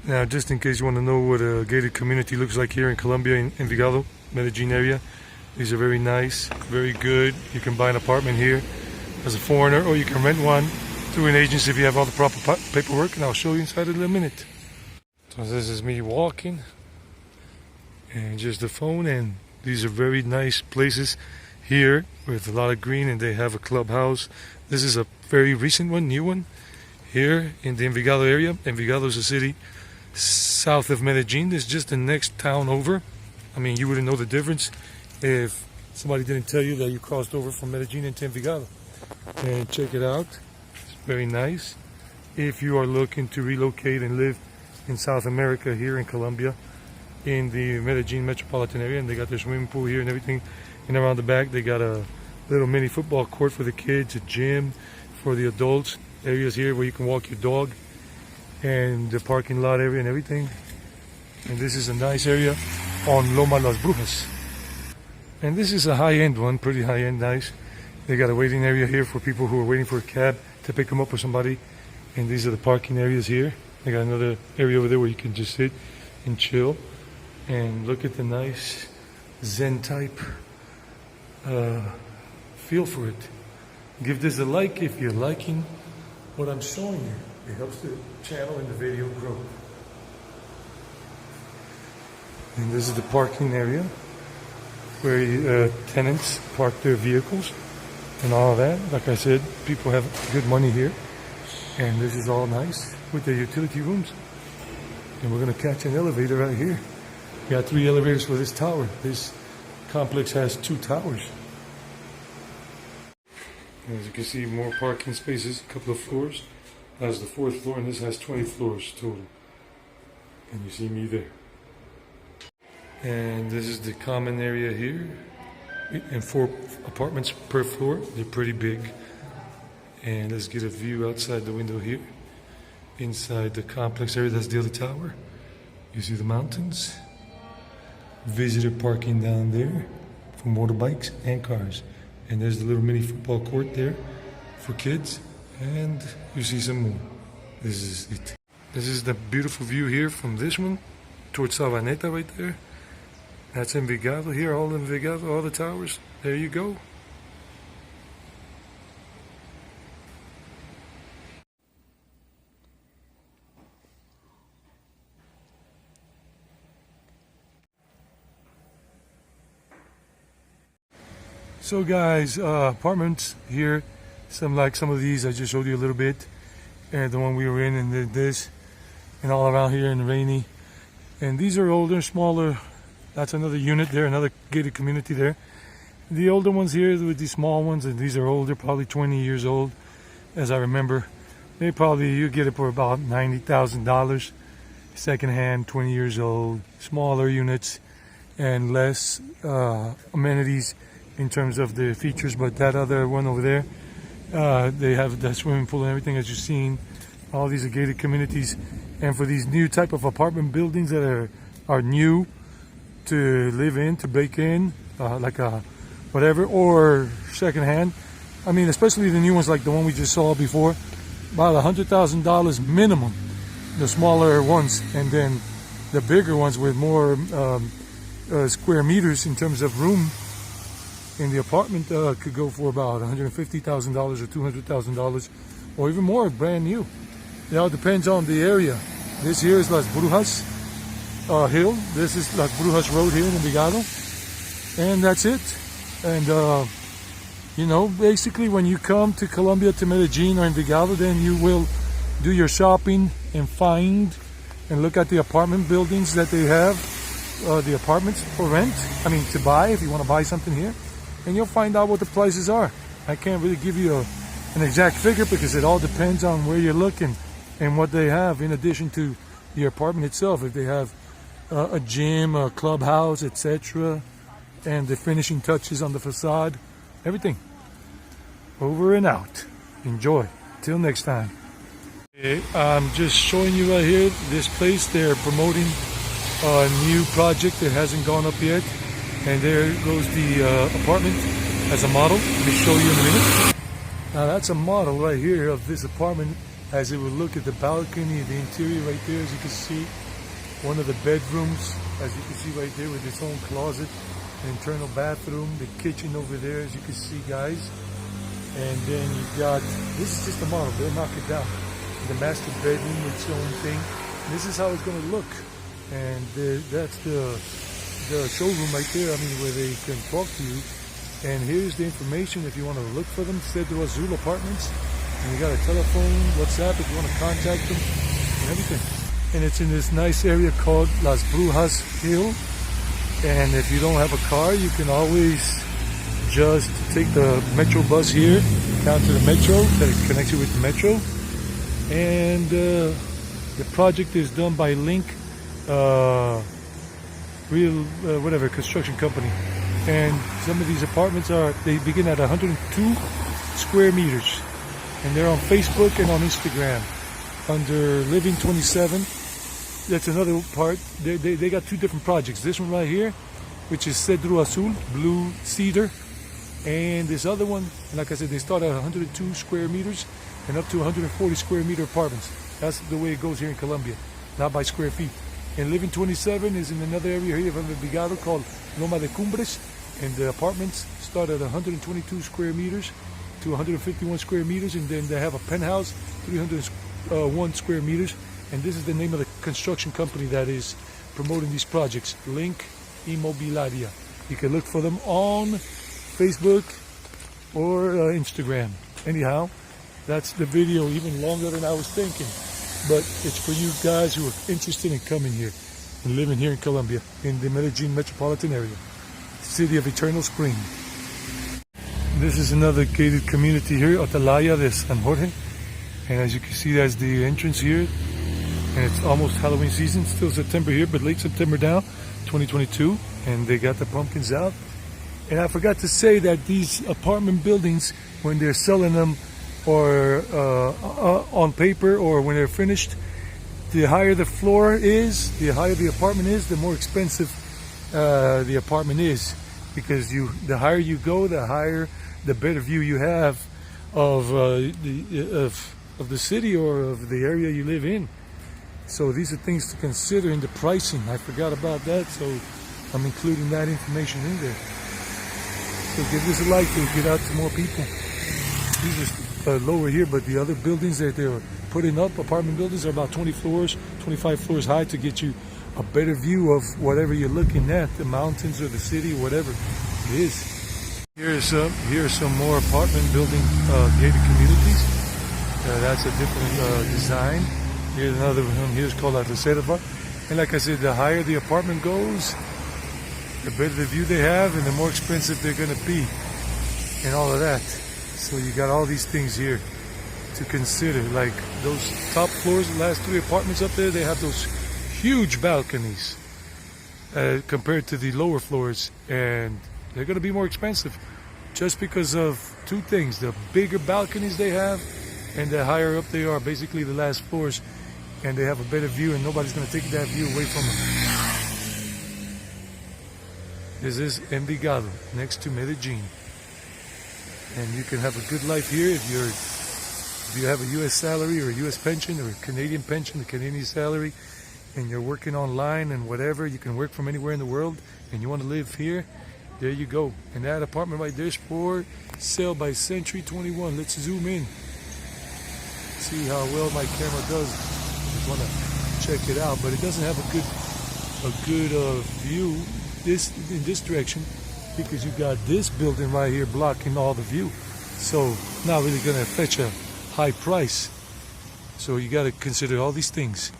Now, just in case you want to know what a gated community looks like here in Colombia, in Envigado, Medellin area, these are very nice, very good. You can buy an apartment here as a foreigner, or you can rent one through an agency if you have all the proper paperwork, and I'll show you inside in a minute. So this is me walking, and just the phone, and these are very nice places here with a lot of green, and they have a clubhouse. This is a very recent one, new one, here in the Envigado area. Envigado is a city south of Medellin. It's just the next town over. I mean, you wouldn't know the difference if somebody didn't tell you that you crossed over from Medellin into Envigado. And check it out, it's very nice. If you are looking to relocate and live in South America, here in Colombia, in the Medellin metropolitan area, and they got their swimming pool here and everything, and around the back they got a little mini football court for the kids, a gym for the adults, areas here where you can walk your dog, and the parking lot area and everything. And this is a nice area on Loma Las Brujas, and this is a high-end one, pretty high-end, nice. They got a waiting area here for people who are waiting for a cab to pick them up with somebody, and these are the parking areas here. They got another area over there where you can just sit and chill and look at the nice Zen type feel for it. Give this a like if you're liking what I'm showing you. It helps the channel and the video grow. And this is the parking area where tenants park their vehicles and all of that. Like I said, people have good money here, and this is all nice with the utility rooms. And we're going to catch an elevator right here. We got 3 elevators for this tower. This complex has 2 towers. As you can see, more parking spaces, a couple of floors. That's the 4th floor, and this has 20 floors total. And you see me there. And this is the common area here, and 4 apartments per floor. They're pretty big. And let's get a view outside the window here. Inside the complex area, that's the other tower. You see the mountains. Visitor parking down there for motorbikes and cars. And there's the little mini football court there for kids. And you see some more. This is it. This is the beautiful view here from this one towards Sabaneta right there. That's Envigado here, all Envigado, all the towers. There you go. So guys, apartments here, some of these I just showed you a little bit, and the one we were in, and then this, and all around here in the rainy. And these are older, smaller. That's another unit there, another gated community there. The older ones here with these small ones, and these are older, probably 20 years old, as I remember. They probably, you get it for about $90,000, secondhand, 20 years old, smaller units, and less amenities in terms of the features. But that other one over there, they have the swimming pool and everything, as you've seen. All these are gated communities, and for these new type of apartment buildings that are new to live in, to break in, like a whatever, or secondhand. I mean, especially the new ones like the one we just saw before, about $100,000 minimum, the smaller ones, and then the bigger ones with more square meters in terms of room in the apartment could go for about $150,000 or $200,000, or even more, brand new. It all depends on the area. This here is Las Brujas Hill. This is Las Brujas Road here in Envigado, and that's it. And you know, basically when you come to Colombia, to Medellin or Envigado, then you will do your shopping and find and look at the apartment buildings that they have, the apartments for rent, I mean to buy, if you want to buy something here, and you'll find out what the prices are. I can't really give you an exact figure because it all depends on where you're looking and what they have in addition to the apartment itself. If they have a gym, a clubhouse, etc., and the finishing touches on the facade, everything. Over and out. Enjoy. Till next time. Okay, I'm just showing you right here, this place. They're promoting a new project that hasn't gone up yet, and there goes the apartment as a model. Let me show you in a minute. Now that's a model right here of this apartment as it would look at the balcony, the interior right there, as you can see. One of the bedrooms, as you can see right there, with its own closet, an internal bathroom, the kitchen over there, as you can see, guys. And then you got, this is just a model, they'll knock it down. The master bedroom with its own thing. This is how it's going to look. And that's the showroom right there, I mean, where they can talk to you. And here's the information if you want to look for them. Cedro Azul Apartments. And you got a telephone, WhatsApp if you want to contact them, and everything. And it's in this nice area called Las Brujas Hill. And if you don't have a car, you can always just take the metro bus here down to the metro that connects you with the metro. And the project is done by Link construction company. And some of these apartments they begin at 102 square meters. And they're on Facebook and on Instagram under Living 27. That's another part. They got two different projects. This one right here, which is Cedro Azul, blue cedar. And this other one, like I said, they start at 102 square meters and up to 140 square meter apartments. That's the way it goes here in Colombia, not by square feet. And Living 27 is in another area here from Envigado called Loma de Cumbres. And the apartments start at 122 square meters to 151 square meters. And then they have a penthouse, 301 square meters. And this is the name of the construction company that is promoting these projects, Link Inmobiliaria. You can look for them on Facebook or Instagram. Anyhow, that's the video, even longer than I was thinking. But it's for you guys who are interested in coming here and living here in Colombia, in the Medellin metropolitan area, city of eternal spring. This is another gated community here, Atalaya de San Jorge. And as you can see, that's the entrance here. And it's almost Halloween season, still September here, but late September now, 2022. And they got the pumpkins out. And I forgot to say that these apartment buildings, when they're selling them or on paper or when they're finished, the higher the floor is, the higher the apartment is, the more expensive the apartment is. Because the higher you go, the better view you have of the city or of the area you live in. So these are things to consider in the pricing. I forgot about that, so I'm including that information in there. So give this a like to get out to more people. These are lower here, but the other buildings that they're putting up, apartment buildings, are about 20 floors, 25 floors high to get you a better view of whatever you're looking at, the mountains or the city, whatever it is. Here's some more apartment building gated communities. That's a different design. Here's another one. Here's called La Reserva. And like I said, the higher the apartment goes, the better the view they have and the more expensive they're going to be and all of that. So you got all these things here to consider. Like those top floors, the last 3 apartments up there, they have those huge balconies compared to the lower floors, and they're going to be more expensive just because of 2 things: the bigger balconies they have and the higher up they are, basically the last floors, and they have a better view and nobody's going to take that view away from them. This is Envigado, next to Medellin. And you can have a good life here if you have a U.S. salary or a U.S. pension or a Canadian pension, a Canadian salary, and you're working online and whatever. You can work from anywhere in the world and you want to live here, there you go. And that apartment right there is for sale by Century 21. Let's zoom in. See how well my camera does. Just want to check it out, but it doesn't have a good view in this direction, because you got this building right here blocking all the view. So not really going to fetch a high price. So you got to consider all these things.